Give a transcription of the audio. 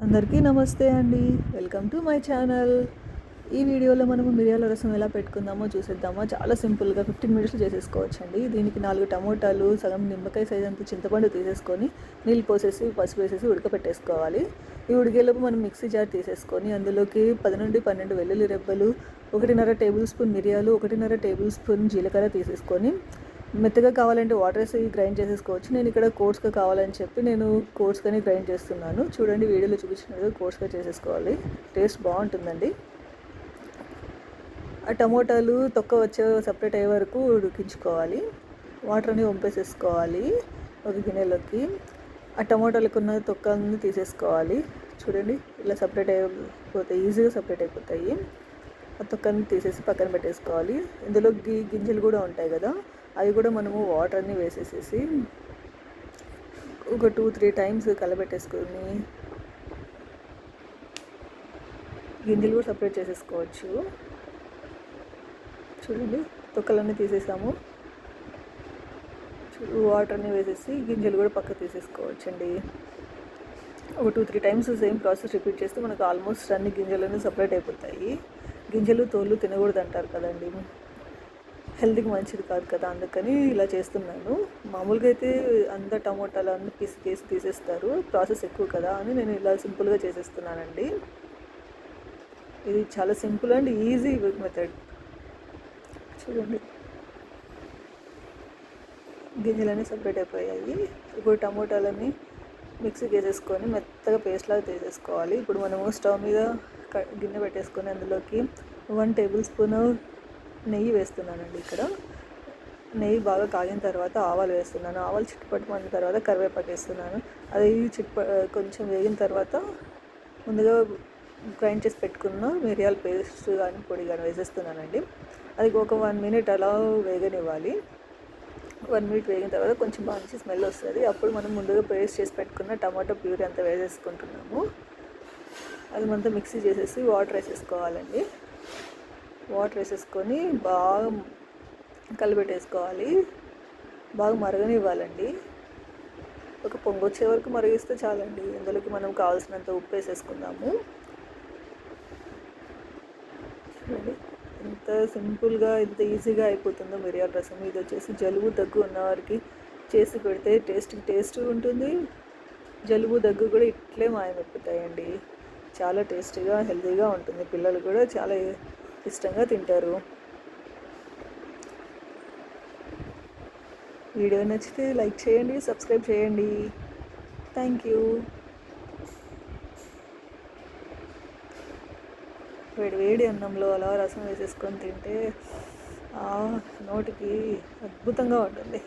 అందరికీ నమస్తే అండి. Welcome to my channel. ఈ వీడియోలో మనము మిరియాల రసం ఎలా పెట్టుకుందామో చూసేద్దామా. చాలా సింపుల్గా 15 మినిట్స్లో చేసేసుకోవచ్చండి. దీనికి 4 టమోటాలు, సగం నిమ్మకాయ సైజ్ అంత చింతపండు తీసేసుకొని నీళ్ళు పోసేసి పసుపు వేసేసి ఉడకపెట్టేసుకోవాలి. ఈ ఉడికేలోపు మనం మిక్సీ జార్ తీసేసుకొని అందులోకి 10 నుండి 12 వెల్లుల్లి రెబ్బలు, 1.5 టేబుల్ స్పూన్ మిరియాలు, 1.5 టేబుల్ స్పూన్ జీలకర్ర తీసేసుకొని మెత్తగా కావాలంటే వాటర్ వేసి గ్రైండ్ చేసేసుకోవచ్చు. నేను ఇక్కడ కోర్స్గా కావాలని చెప్పి నేను కోర్స్గానే గ్రైండ్ చేస్తున్నాను. చూడండి, వీడియోలో చూపించినట్టుగా కోర్స్గా చేసేసుకోవాలి. టేస్ట్ బాగుంటుందండి. ఆ టమోటాలు తొక్క వచ్చే సపరేట్ అయ్యే వరకు ఉడికించుకోవాలి. వాటర్ అన్ని వంపేసేసుకోవాలి ఒక గిన్నెలోకి. ఆ టమోటాలకు ఉన్న తొక్కలను తీసేసుకోవాలి. చూడండి, ఇలా సపరేట్ అయిపోతాయి, ఈజీగా సపరేట్ అయిపోతాయి. ఆ తొక్కని తీసేసి పక్కన పెట్టేసుకోవాలి. ఇందులో గింజలు కూడా ఉంటాయి కదా, అవి కూడా మనము వాటర్ అన్నీ వేసేసేసి ఒక 2-3 టైమ్స్ కలబెట్టేసుకొని గింజలు కూడా సపరేట్ చేసేసుకోవచ్చు. చూడండి, తొక్కలన్నీ తీసేసాము. వాటర్ అన్నీ వేసేసి గింజలు కూడా పక్క తీసేసుకోవచ్చు అండి. ఒక 2-3 టైమ్స్ సేమ్ ప్రాసెస్ రిపీట్ చేస్తే మనకు ఆల్మోస్ట్ అన్ని గింజలన్నీ సపరేట్ అయిపోతాయి. గింజలు తోళ్ళు తినకూడదు అంటారు కదండి, హెల్త్కి మంచిది కాదు కదా, అందుకని ఇలా చేస్తున్నాను. మామూలుగా అయితే అంత టమోటాలు అన్నీ పీస్ తీసేస్తారు, ప్రాసెస్ ఎక్కువ కదా అని నేను ఇలా సింపుల్గా చేసేస్తున్నానండి. ఇది చాలా సింపుల్ అండ్ ఈజీ మెథడ్. చూడండి, గింజలన్నీ సపరేట్ అయిపోయాయి. ఇప్పుడు టమోటాలన్నీ మిక్సీకి వేసేసుకొని మెత్తగా పేస్ట్ లాగా తీసేసుకోవాలి. ఇప్పుడు మనము స్టవ్ మీద గిన్నె పెట్టేసుకొని అందులోకి 1 టేబుల్ స్పూన్ నెయ్యి వేస్తున్నానండి. ఇక్కడ నెయ్యి బాగా కాగిన తర్వాత ఆవాలు వేస్తున్నాను. ఆవాలు చిట్టుపట్టుకున్న తర్వాత కరివేపాకు వేస్తున్నాను. అది కొంచెం వేగిన తర్వాత ముందుగా గ్రైండ్ చేసి పెట్టుకున్న మిరియాల పేస్ట్ కానీ పొడి కానీ వేసేస్తున్నానండి. అది ఒక 1 మినిట్ అలా వేగనివ్వాలి. 1 మినిట్ వేగిన తర్వాత కొంచెం మంచి స్మెల్ వస్తుంది. అప్పుడు మనం ముందుగా పేస్ట్ చేసి పెట్టుకున్న టమాటో ప్యూరీ అంతా వేసేసుకుంటున్నాము. అది మనతో మిక్సీ చేసేసి వాటర్ వేసేసుకోవాలండి. వాటర్ వేసేసుకొని బాగా కలిపెట్టేసుకోవాలి. బాగా మరగనివ్వాలండి. ఒక పొంగు వచ్చే వరకు మరిగిస్తే చాలండి. ఇందులోకి మనం కావాల్సినంత ఉప్పు వేసేసుకుందాము. చూడండి, ఎంత సింపుల్గా ఎంత ఈజీగా అయిపోతుందో మిరియాల రసం. ఇది వచ్చేసి జలుబు దగ్గు ఉన్నవారికి చేసి పెడితే టేస్ట్ ఉంటుంది. జలుబు దగ్గు కూడా ఇట్లే మాయమైపోతాయండి. చాలా టేస్టీగా హెల్తీగా ఉంటుంది. పిల్లలు కూడా చాలా ఇష్టంగా తింటారు. వీడియో నచ్చితే లైక్ చేయండి, సబ్స్క్రైబ్ చేయండి. Thank you. వేడి అన్నంలో అలా రసం వేసేసుకొని తింటే నోటికి అద్భుతంగా ఉంటుంది.